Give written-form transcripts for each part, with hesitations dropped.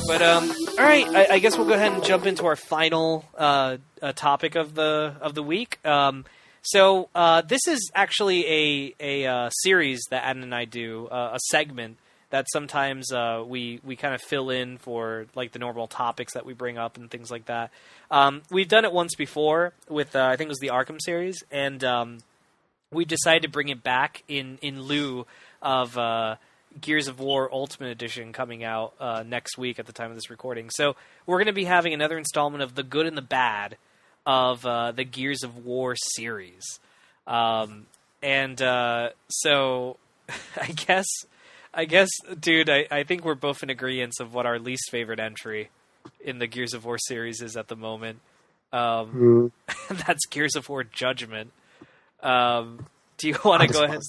But all right, I guess we'll go ahead and jump into our final topic of the week. So this is actually a series that Adam and I do, a segment that sometimes we kind of fill in for like the normal topics that we bring up and things like that. We've done it once before with I think it was the Arkham series, and we decided to bring it back in lieu of Gears of War Ultimate Edition coming out next week at the time of this recording. So we're going to be having another installment of the good and the bad of the Gears of War series. So I guess, dude, I think we're both in agreement of what our least favorite entry in the Gears of War series is at the moment. That's Gears of War Judgment. Do you want to go ahead?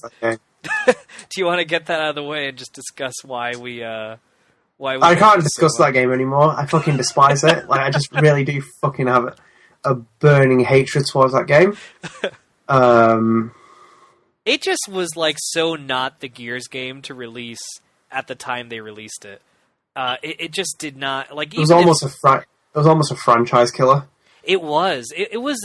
Do you want to get that out of the way and just discuss why we? I can't discuss that game anymore. I fucking despise it. Like, I just really do fucking have a burning hatred towards that game. It just was like so not the Gears game to release at the time they released it. It just did not like. It was almost a franchise killer. It was. It was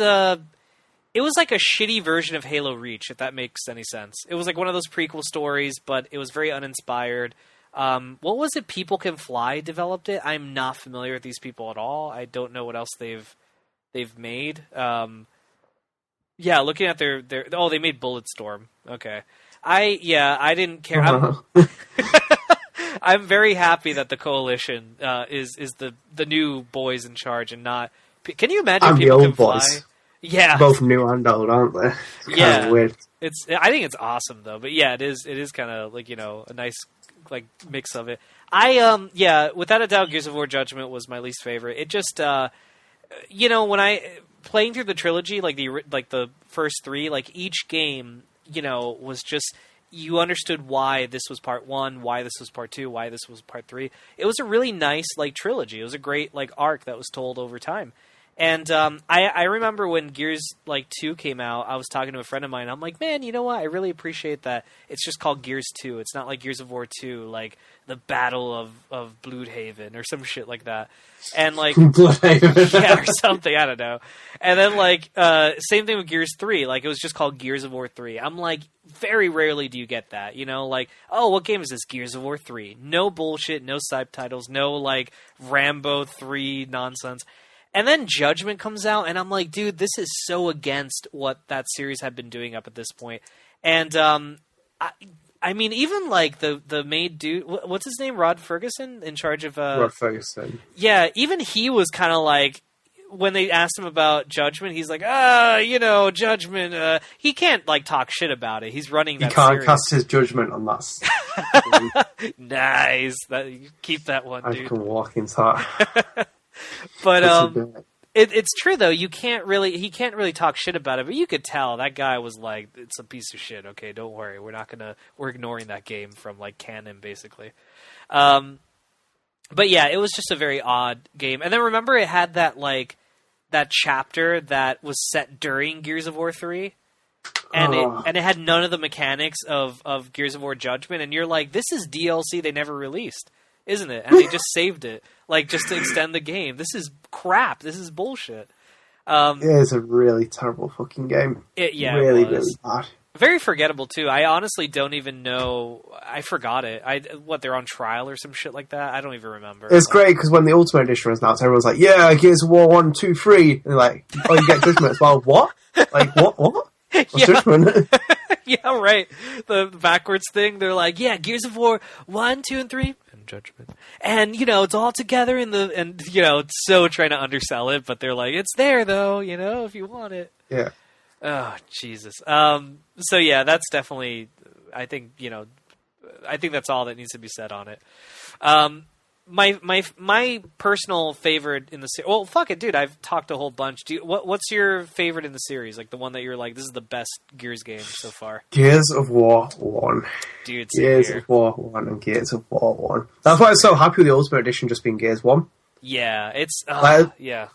like a shitty version of Halo Reach, if that makes any sense. It was like one of those prequel stories, but it was very uninspired. What was it? People Can Fly developed it. I'm not familiar with these people at all. I don't know what else they've made. Yeah, looking at their they made Bulletstorm. Okay. I didn't care. I'm very happy that the Coalition is the new boys in charge and not. Can you imagine People Can Fly? Boys. Yeah, both new and old, aren't they? It's kind of weird. I think it's awesome though. But yeah, it is kind of like, a nice like mix of it. Without a doubt, Gears of War Judgment was my least favorite. It just when I playing through the trilogy, like the first three, like each game, was just, you understood why this was part one, why this was part two, why this was part three. It was a really nice like trilogy. It was a great like arc that was told over time. And I remember when Gears 2 came out, I was talking to a friend of mine. I'm like, man, you know what? I really appreciate that it's just called Gears 2. It's not like Gears of War 2, like the Battle of Bloodhaven or some shit like that. And like, yeah, or something. I don't know. And then same thing with Gears 3. Like it was just called Gears of War 3. I'm like, very rarely do you get that. Like, oh, what game is this? Gears of War 3. No bullshit. No subtitles. No like Rambo 3 nonsense. And then Judgment comes out, and I'm like, dude, this is so against what that series had been doing up at this point. And I mean, even like the main dude, what's his name, Rod Ferguson, in charge of Rod Ferguson. Yeah, even he was kind of like, when they asked him about Judgment, he's like, Judgment. He can't like talk shit about it. He's running that. He can't series. cast his judgment on that. Nice. Keep that one, dude. I can walk into that. But it's true though. He can't really talk shit about it. But you could tell that guy was like, it's a piece of shit. Okay, don't worry. We're ignoring that game from like canon basically. But yeah, it was just a very odd game. And then remember, it had that chapter that was set during Gears of War 3. And it had none of the mechanics of Gears of War Judgment. And you're like, this is DLC they never released, isn't it? And they just saved it, like, just to extend the game. This is crap. This is bullshit. It is a really terrible fucking game. Really bad. Very forgettable, too. I honestly don't even know. I forgot it. They're on trial or some shit like that? I don't even remember. It's great, because when the Ultimate Edition was announced, everyone's like, yeah, Gears of War 1, 2, 3. And they're like, oh, you get Judgment as well. What? Like, what? What's Judgment? Yeah, right. The backwards thing. They're like, yeah, Gears of War 1, 2, and 3. Judgment, and it's all together it's so trying to undersell it, but they're like, it's there though, if you want it. Yeah. Oh Jesus. So yeah, that's definitely. I think that's all that needs to be said on it. My personal favorite in the series. Well, fuck it, dude. I've talked a whole bunch. What's your favorite in the series? Like the one that you're like, this is the best Gears game so far. Gears of War 1. Dude, Gears of War 1 and Gears of War 1. That's why I'm so happy with the Ultimate Edition just being Gears 1. Yeah, it's yeah.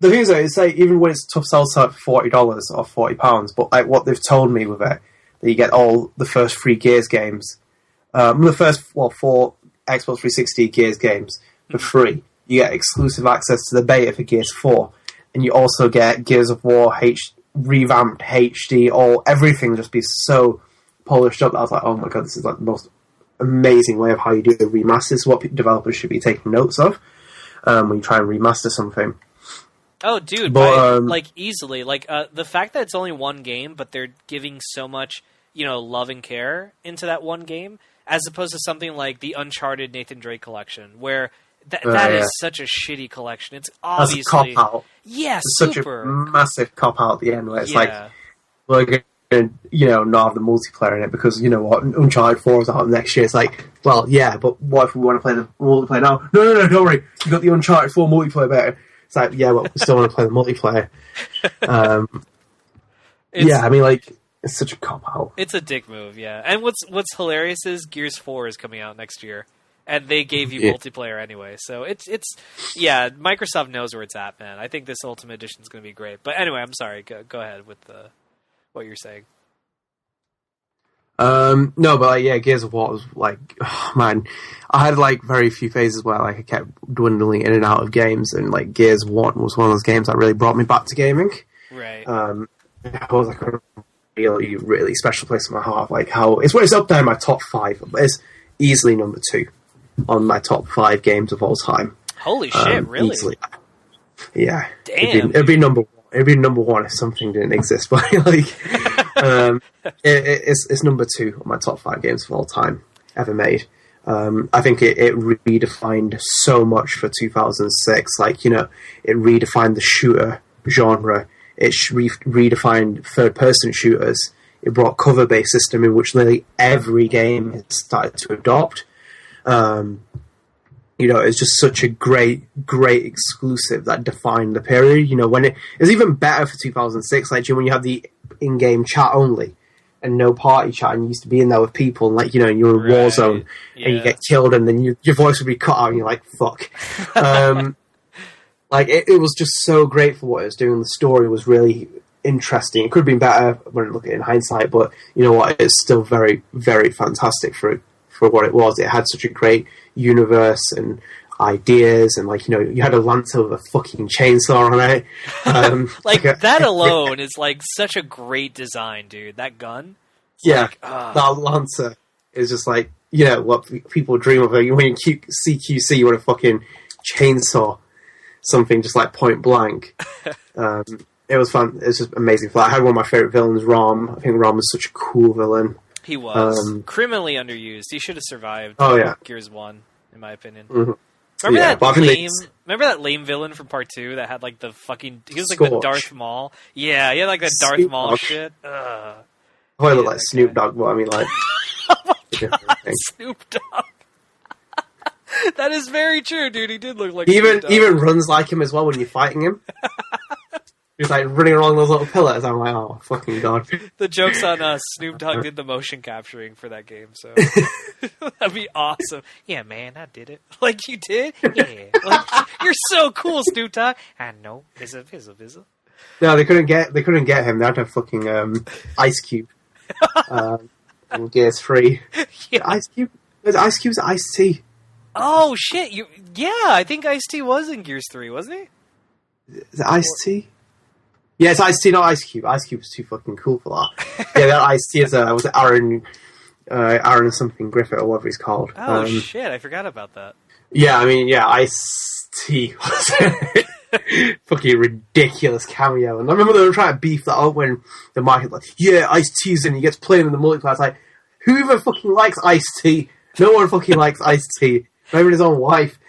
The thing is, it's like, even when it's tough sell to $40 or £40, but like what they've told me with it, that you get all the first 3 Gears games, the first 4 Xbox 360 Gears games, for free. You get exclusive access to the beta for Gears 4, and you also get Gears of War revamped HD, everything just be so polished up. I was like, oh my god, this is like the most amazing way of how you do the remasters. What developers should be taking notes of when you try and remaster something. Oh, dude, but, easily. The fact that it's only one game, but they're giving so much, love and care into that one game, as opposed to something like the Uncharted Nathan Drake collection, where that is such a shitty collection. It's obviously... That's a cop-out. Yeah, it's super. Such a massive cop-out at the end, where it's like, we're going to, not have the multiplayer in it, because, you know what, Uncharted 4 is out next year. It's like, well, yeah, but what if we want to play the multiplayer now? No, don't worry. You've got the Uncharted 4 multiplayer better. It's like, yeah, but we still want to play the multiplayer. It's such a cop-out. It's a dick move, yeah. And what's hilarious is Gears 4 is coming out next year, and they gave you multiplayer anyway. So it's Microsoft knows where it's at, man. I think this Ultimate Edition is going to be great. But anyway, I'm sorry. Go ahead with what you're saying. No, but Gears of War was man, I had very few phases where I kept dwindling in and out of games, and Gears 1 was one of those games that really brought me back to gaming. Right. It was a really, really special place in my heart. It's up there in my top 5, but it's easily number 2 on my top 5 games of all time. Holy shit! Really? Easily. Yeah. Damn. It'd be number 1. It'd be number 1 if something didn't exist, but it's number 2 on my top 5 games of all time ever made. I think it redefined so much for 2006. It redefined the shooter genre. It redefined third-person shooters. It brought cover-based system in which nearly every game has started to adopt. It's just such a great exclusive that defined the period. When it was even better for 2006, when you have the in-game chat only and no party chat, and you used to be in there with people, and you're in a war zone and you get killed, and then your voice would be cut out, and you're like, fuck. It was just so great for what it was doing. The story was really interesting. It could have been better when I look at it in hindsight, but you know what? It's still very, very fantastic for what it was. It had such a great universe and ideas, and you had a lancer with a fucking chainsaw on it. That alone is such a great design, dude. That gun. That lancer is just what people dream of. When you see QC, you want to fucking chainsaw something just point blank. It was fun. It was just amazing. I had one of my favorite villains, Rom. I think Rom was such a cool villain. He was criminally underused. He should have survived. Gears 1, in my opinion. Mm-hmm. Remember that lame villain from Part 2 that had the fucking... He was the Darth Maul. Yeah, he had that Darth Snoop Maul Dogg. Shit. I look like Snoop Dogg, but I mean oh my God, Snoop Dogg. That is very true, dude. He did look like Snoop Dogg. Even runs like him as well when you're fighting him. He's running along those little pillars. I'm like, oh, fucking God. The joke's on Snoop Dogg did the motion capturing for that game, so that'd be awesome. Yeah, man, I did it. You did? Yeah. You're so cool, Snoop Dogg. I know. Vizza. No, they couldn't get him. They had to have fucking Ice Cube. In Gears 3. Yeah. Ice Cube? Ice Cube's Ice-T. Oh, shit. I think Ice-T was in Gears 3, wasn't he? Is it Ice-T? Yeah, it's Ice-T, not Ice Cube. Ice Cube's too fucking cool for that. Yeah, that Ice-T is was it Aaron something Griffith or whatever he's called. Oh, shit, I forgot about that. Yeah, Ice-T was a fucking ridiculous cameo. And I remember they were trying to beef that up when the market Ice-T's in, he gets played in the multiplayer. It's like, who even fucking likes Ice-T? No one fucking likes Ice-T. Not even his own wife.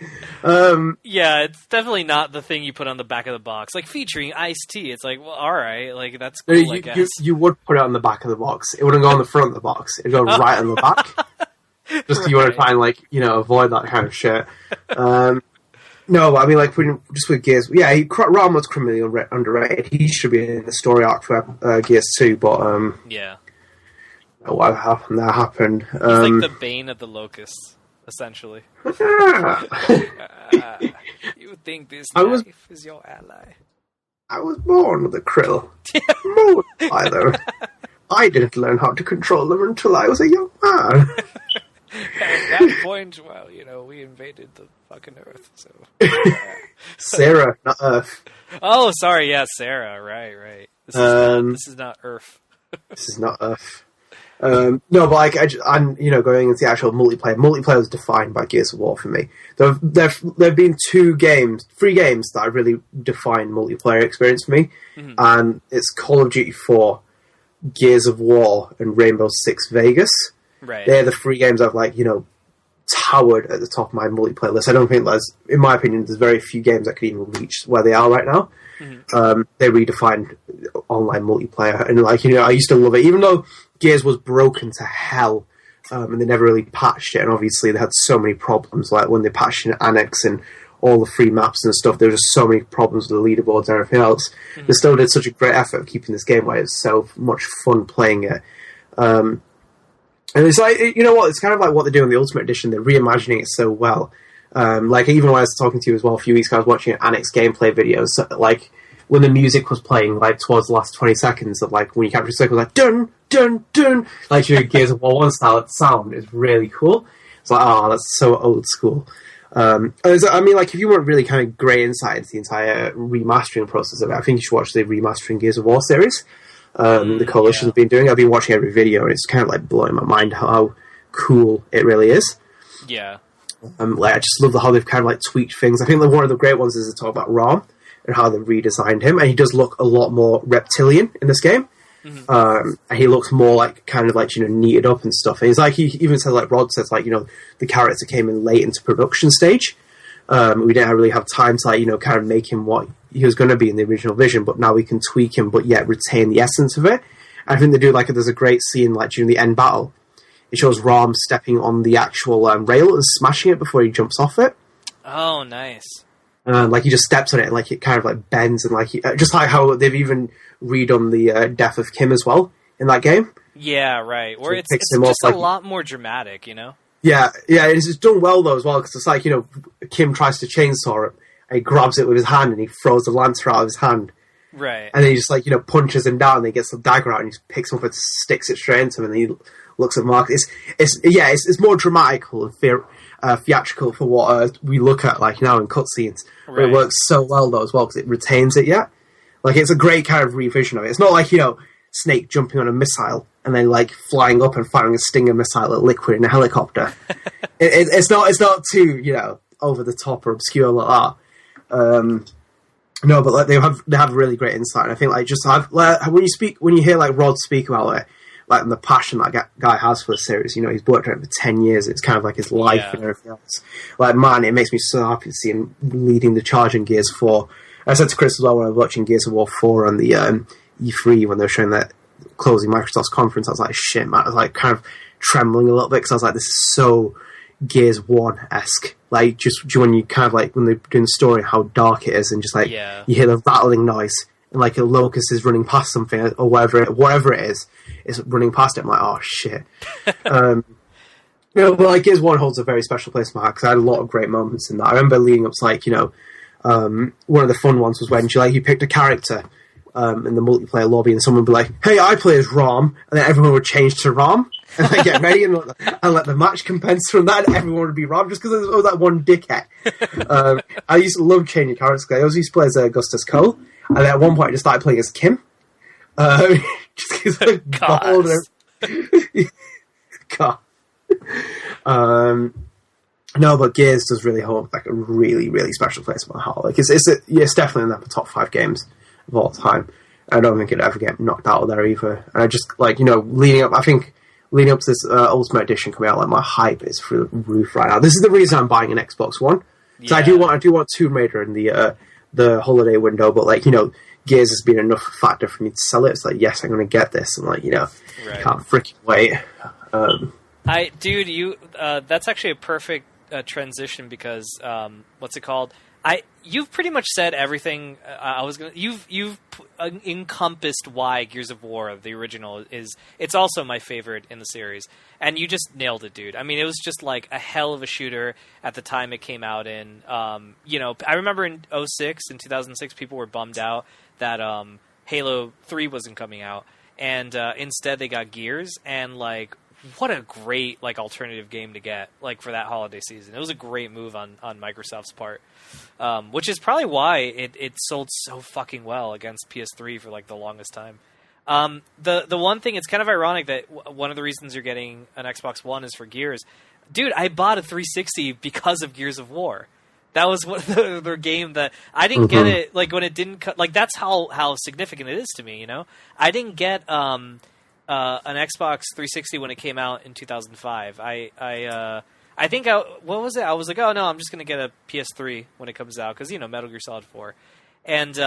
Yeah, it's definitely not the thing you put on the back of the box. Featuring Ice-T, it's well, alright, that's cool, I guess. You would put it on the back of the box. It wouldn't go on the front of the box. It'd go right on the back. Just you want to try and, avoid that kind of shit. No, but I mean, just with Gears, Ram was criminally underrated. He should be in the story arc for Gears 2, but, yeah. What happened? That happened. He's the bane of the locusts. Essentially. You think this knife is your ally? I was born with a krill. Either. I didn't learn how to control them until I was a young man. At that point, well, we invaded the fucking Earth, so... Sarah, not Earth. Oh, sorry, yeah, Sarah, right. This is not Earth. This is not Earth. No, but I'm going into the actual multiplayer. Multiplayer is defined by Gears of War for me. There've been 3 games that have really defined multiplayer experience for me, and it's Call of Duty 4, Gears of War, and Rainbow Six Vegas. Right. They're the 3 games I've towered at the top of my multiplayer list. I don't think in my opinion, there's very few games that could even reach where they are right now. They redefined online multiplayer, and I used to love it, even though Gears was broken to hell, and they never really patched it. And obviously, they had so many problems, like when they patched in Annex and all the free maps and stuff. There were just so many problems with the leaderboards and everything else. They still did such a great effort of keeping this game where it's so much fun playing it. And it's like, it's kind of like what they do in the Ultimate Edition. They're reimagining it so well. Even when I was talking to you as well a few weeks ago, I was watching Annex gameplay videos. So, when the music was playing, towards the last 20 seconds of, when you capture a circle, dun, dun, dun, Gears of War 1 style sound is really cool. It's that's so old school. If you want really kind of grey insight into the entire remastering process of it, I think you should watch the Remastering Gears of War series. The Coalition have been doing. I've been watching every video, and it's kind of blowing my mind how cool it really is. Yeah. I just love how they've kind of tweaked things. I think one of the great ones is to talk about Rom and how they've redesigned him, and he does look a lot more reptilian in this game. And he looks more neated up and stuff. And he even says, Rod says, the character came in late into production stage. We didn't really have time to kind of make him what he was going to be in the original vision, but now we can tweak him, but yet retain the essence of it. I think they do there's a great scene during the end battle. It shows Rom stepping on the actual rail and smashing it before he jumps off it. Oh, nice. He just steps on it and it kind of bends and just how they've even redone the death of Kim as well in that game. Yeah, right. Or So it's picks him just off, a lot more dramatic, Yeah, it's done well though as well, because it's Kim tries to chainsaw it and he grabs it with his hand and he throws the lancer out of his hand. Right. And then he just punches him down and he gets the dagger out and he picks him up and sticks it straight into him and he looks at Mark. It's more dramatical and theatrical for what we look at now in cutscenes. Right. But it works so well though as well because it retains it. Yeah, it's a great kind of revision of it. It's not Snake jumping on a missile and then flying up and firing a Stinger missile at Liquid in a helicopter. It's not too over the top or obscure like that. No, but they have really great insight. And I think when you hear Rod speak about it, and the passion that guy has for the series, he's worked on it for 10 years. It's kind of his life and everything else. Man, it makes me so happy to see him leading the charge in Gears 4. I said to Chris as well when I was watching Gears of War 4 on the E3 when they were showing that closing Microsoft's conference, I was shit, man. I was kind of trembling a little bit because I was this is so Gears 1-esque. Just when you kind of when they're doing the story, how dark it is, and just you hear the rattling noise, and a locust is running past something, or whatever it is running past it. I'm oh shit. But Gears 1 holds a very special place in my heart because I had a lot of great moments in that. I remember leading up to one of the fun ones was when you picked a character in the multiplayer lobby and someone would be like, hey, I play as Rom, and then everyone would change to Rom and get ready and let the match commence from that, and everyone would be Rom just because there was that one dickhead. I used to love changing characters because I always used to play as Augustus Cole, and then at one point I just started playing as Kim. Just because bald and God. No, but Gears does really hold a really, really special place in my heart. It's definitely in the top 5 games of all time. I don't think it'd ever get knocked out of there either. And I just leading up to this Ultimate Edition coming out, my hype is through the roof right now. This is the reason I'm buying an Xbox One. So I do want Tomb Raider in the holiday window, but Gears has been enough factor for me to sell it. It's yes, I'm going to get this, and can't freaking wait. That's actually a perfect transition because what's it called? You've pretty much said everything I was gonna. You've encompassed why Gears of War, the original, it's also my favorite in the series, and you just nailed it, dude. I mean, it was just a hell of a shooter at the time it came out in. I remember in 2006, people were bummed out that Halo 3 wasn't coming out, and instead they got Gears, and what a great like alternative game to get like for that holiday season. It was a great move on Microsoft's part, which is probably why it sold so fucking well against PS3 for like the longest time. The one thing, it's kind of ironic that one of the reasons you're getting an Xbox One is for Gears. Dude, I bought a 360 because of Gears of War. That was one of the game that I didn't get it like when it didn't like that's how significant it is to me, you know. I didn't get an Xbox 360 when it came out in 2005. I think what was it? I was like, oh no, I'm just gonna get a PS3 when it comes out because Metal Gear Solid 4, and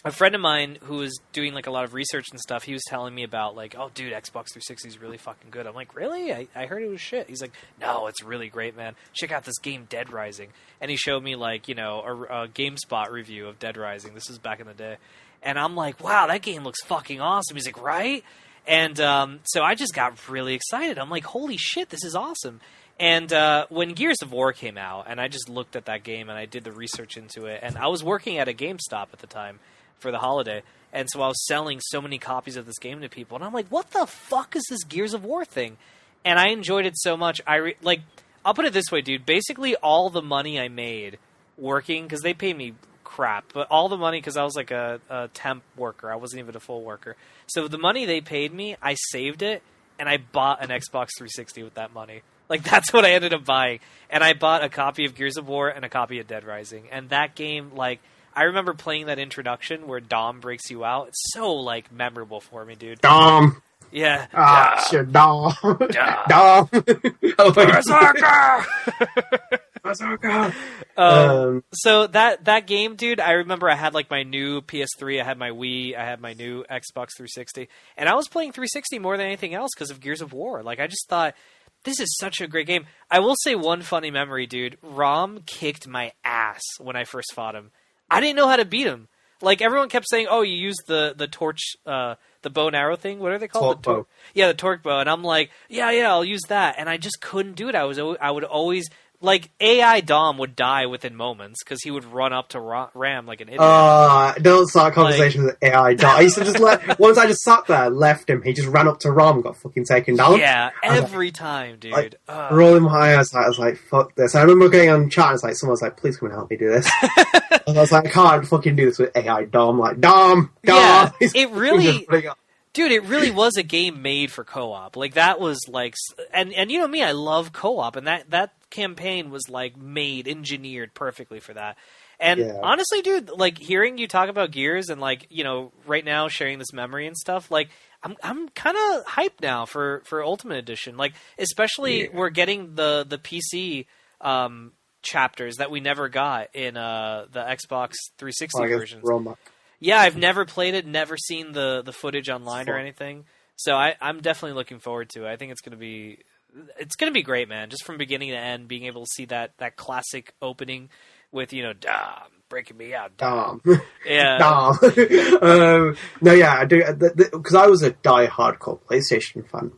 a friend of mine who was doing like a lot of research and stuff, he was telling me about like, oh dude, Xbox 360 is really fucking good. I'm like, really? I heard it was shit. He's like, no, it's really great, man. Check out this game, Dead Rising. And he showed me like, a GameSpot review of Dead Rising. This was back in the day. And I'm like, wow, that game looks fucking awesome. He's like, right? And so I just got really excited. I'm like, holy shit, this is awesome. And when Gears of War came out, and I just looked at that game and I did the research into it, and I was working at a GameStop at the time for the holiday, and so I was selling so many copies of this game to people, and I'm like, what the fuck is this Gears of War thing? And I enjoyed it so much. I'll put it this way, dude. Basically, all the money I made working, because they paid me crap, but all the money, because I was like a temp worker. I wasn't even a full worker. So the money they paid me, I saved it, and I bought an Xbox 360 with that money. Like, that's what I ended up buying. And I bought a copy of Gears of War and a copy of Dead Rising. And that game, like, I remember playing that introduction where Dom breaks you out. It's so, like, memorable for me, dude. Dom! Yeah. Shit, Dom! Dom! Berserker! Berserker! So that game, dude, I remember I had, like, my new PS3, I had my Wii, I had my new Xbox 360, and I was playing 360 more than anything else because of Gears of War. Like, I just thought, this is such a great game. I will say one funny memory, dude. Rom kicked my ass when I first fought him. I didn't know how to beat him. Like, everyone kept saying, oh, you used the torch, the bow and arrow thing? What are they called? Torque bow. Yeah, the torque bow. And I'm like, yeah, I'll use that. And I just couldn't do it. I would always... Like, AI Dom would die within moments because he would run up to Ram like an idiot. Don't start conversations with AI Dom. I used to just once I just sat there, left him, he just ran up to Ram and got fucking taken down. Yeah, every time, dude. Like, rolling my eyes, I was like, fuck this. I remember getting on chat and it's like, someone was like, please come and help me do this. And I was like, I can't fucking do this with AI Dom. Like, Dom! Yeah, it really... Dude, it really was a game made for co-op. Like, that was, like... And you know me, I love co-op, and that campaign was, like, engineered perfectly for that. And honestly, dude, like, hearing you talk about Gears and, like, right now sharing this memory and stuff, like, I'm kind of hyped now for Ultimate Edition. Like, especially we're getting the PC chapters that we never got in the Xbox 360 versions. Yeah, I've never played it, never seen the footage online or anything. So I'm definitely looking forward to it. I think it's gonna be great, man. Just from beginning to end, being able to see that classic opening with Dom breaking me out, Dom. Yeah, Dom. No, yeah, I do because I was a die-hardcore PlayStation fan,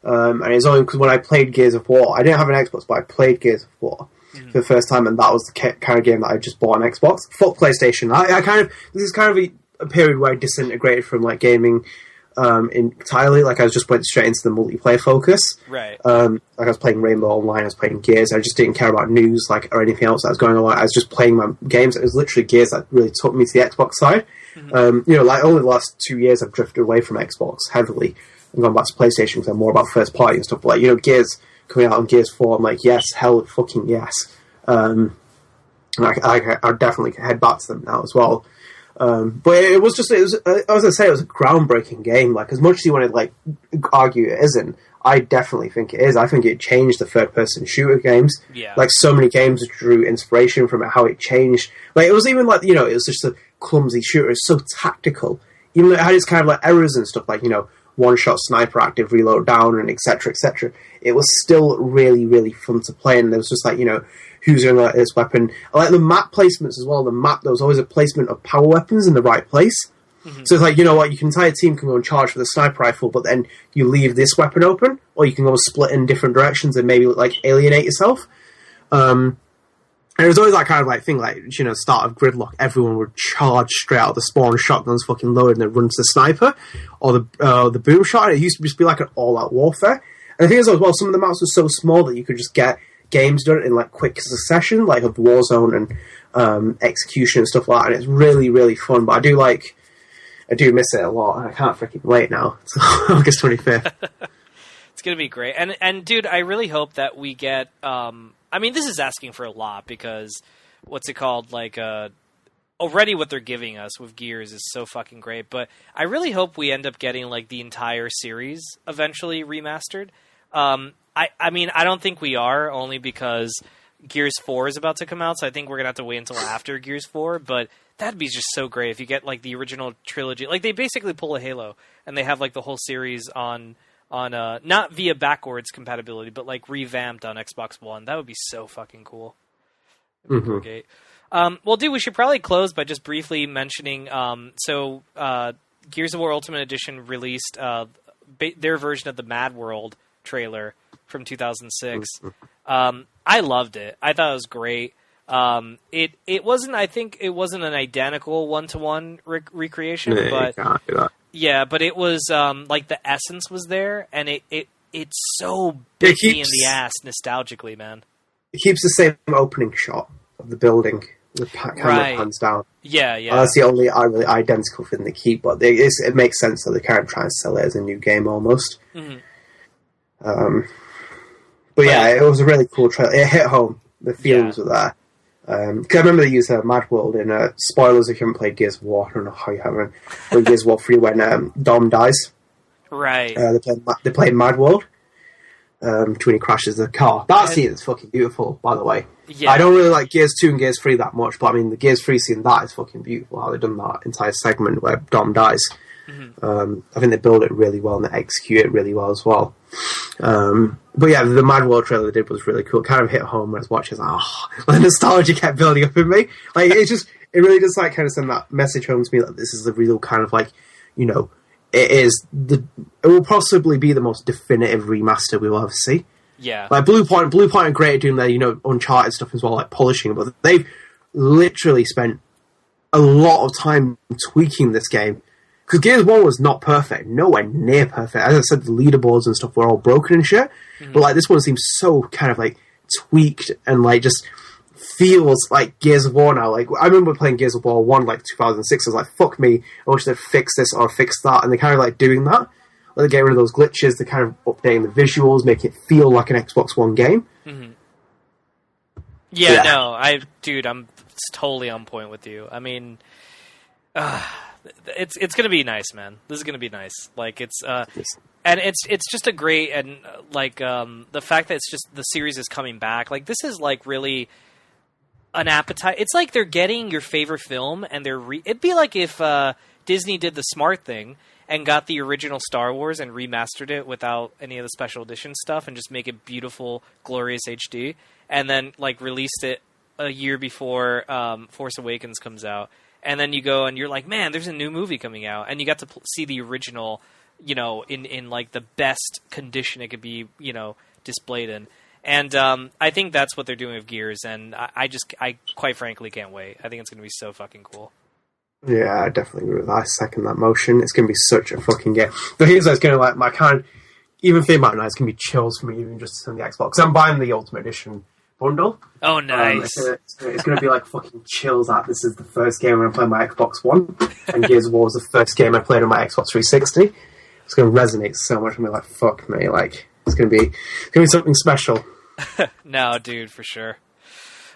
and it's only because when I played Gears of War, I didn't have an Xbox, but I played Gears of War for the first time, and that was the kind of game that I just bought on Xbox. Fuck PlayStation. This is kind of a period where I disintegrated from like gaming entirely. Like I was just went straight into the multiplayer focus. Right. Like I was playing Rainbow Online, I was playing Gears. I just didn't care about news or anything else that was going on. I was just playing my games. It was literally Gears that really took me to the Xbox side. Mm-hmm. Like only the last 2 years I've drifted away from Xbox heavily and gone back to PlayStation because I'm more about first party and stuff. But like Gears coming out on Gears 4, I'm like, yes, hell fucking yes. And I'll definitely head back to them now as well. But I was going to say, it was a groundbreaking game. Like, as much as you want to, like, argue it isn't, I definitely think it is. I think it changed the third-person shooter games. Yeah. Like, so many games drew inspiration from it, how it changed. Like, it was even like, it was just a clumsy shooter. It's so tactical. Even though it had its kind of, like, errors and stuff, like, one-shot sniper active, reload down, and etc., etc. It was still really, really fun to play, and there was just, like, who's going to let this weapon. I like the map placements as well. The map, there was always a placement of power weapons in the right place. Mm-hmm. So it's like, your entire team can go and charge for the sniper rifle, but then you leave this weapon open, or you can go split in different directions and maybe, like, alienate yourself. And it was always that kind of like thing, like, you know, start of Gridlock, everyone would charge straight out of the spawn, shotguns fucking loaded, and then run to the sniper or the boom shot. And it used to just be like an all-out warfare. And the thing is, as well, some of the maps were so small that you could just get games done in like quick succession, like of Warzone and Execution and stuff like that. And it's really, really fun. But I do miss it a lot, and I can't freaking wait now. It's August 25th. It's gonna be great. And dude, I really hope that we get. I mean, this is asking for a lot because what's it called? Like, already what they're giving us with Gears is so fucking great. But I really hope we end up getting like the entire series eventually remastered. I mean, I don't think we are, only because Gears 4 is about to come out, so I think we're gonna have to wait until after Gears 4. But that'd be just so great if you get like the original trilogy. Like, they basically pull a Halo and they have like the whole series on not via backwards compatibility, but like revamped on Xbox One. That would be so fucking cool. Great. Well, dude, we should probably close by just briefly mentioning. Gears of War Ultimate Edition released their version of the Mad World trailer from 2006. I loved it. I thought it was great. It wasn't. I think it wasn't an identical 1-to-1 recreation, but yeah, but it was like the essence was there, and it's so big in the ass nostalgically, man. It keeps the same opening shot of the building. The camera pans down. Yeah. That's the only really identical thing they keep, but it makes sense that they kind of try and sell it as a new game almost. But yeah, it was a really cool trailer. It hit home. The feelings were there. Because I remember they used Mad World in spoilers if you haven't played Gears of War. I don't know how you haven't. But Gears of War 3 when Dom dies. Right. They play Mad World. When he crashes the car. That scene is fucking beautiful, by the way. Yeah. I don't really like Gears 2 and Gears 3 that much, but I mean, the Gears 3 scene, that is fucking beautiful, how they've done that entire segment where Dom dies. I think they build it really well and they execute it really well as well. But yeah, the Mad World trailer they did was really cool. It kind of hit home when I was watching. The nostalgia kept building up in me. Like, it really does like kind of send that message home to me that this is the real kind of like, you know, it will possibly be the most definitive remaster we will ever see. Yeah. Like Blue Point are great at doing their, you know, Uncharted stuff as well, like polishing it, but they've literally spent a lot of time tweaking this game. Because Gears 1 was not perfect, nowhere near perfect. As I said, the leaderboards and stuff were all broken and shit. But like this one seems so kind of like tweaked and like just feels like Gears of War now. Like, I remember playing Gears of War 1 like 2006. I was like, fuck me, I wish they'd fix this or fix that. And they're kind of like doing that. Like, they're getting rid of those glitches, they're kind of updating the visuals, making it feel like an Xbox One game. Yeah, no, I'm totally on point with you. I mean, it's gonna be nice, man. This is gonna be nice. Like, it's and it's just a great, and like the fact that it's just the series is coming back. Like, this is like really an appetite. It's like they're getting your favorite film and it'd be like if Disney did the smart thing and got the original Star Wars and remastered it without any of the special edition stuff and just make it beautiful, glorious HD, and then like released it a year before Force Awakens comes out. And then you go and you're like, man, there's a new movie coming out, and you got to see the original, you know, in like the best condition it could be, you know, displayed in. And I think that's what they're doing with Gears, and I quite frankly can't wait. I think it's going to be so fucking cool. Yeah, I definitely agree with that. I second that motion. It's going to be such a fucking game. The thing is, it's going to like my kind. Even thinking about it now, it's going to be chills for me, even just on the Xbox. Because I'm buying the Ultimate Edition bundle. Oh, nice. It's going to be like fucking chills that this is the first game when I play my Xbox One, and Gears of War was the first game I played on my Xbox 360. It's going to resonate so much with me. Like, fuck me, like it's going to be something special. No, dude, for sure.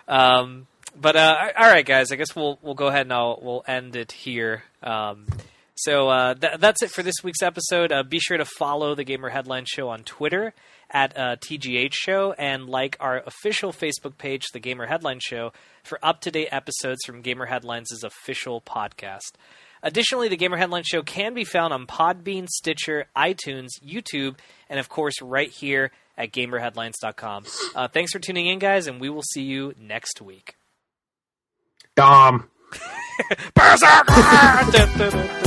But all right, guys. I guess we'll go ahead and we'll end it here. So that's it for this week's episode. Be sure to follow the Gamer Headline Show on Twitter at TGH Show, and like our official Facebook page, The Gamer Headline Show, for up-to-date episodes from Gamer Headlines' official podcast. Additionally, The Gamer Headline Show can be found on Podbean, Stitcher, iTunes, YouTube, and of course right here at GamerHeadlines.com. Thanks for tuning in, guys, and we will see you next week. Dom. Berserker!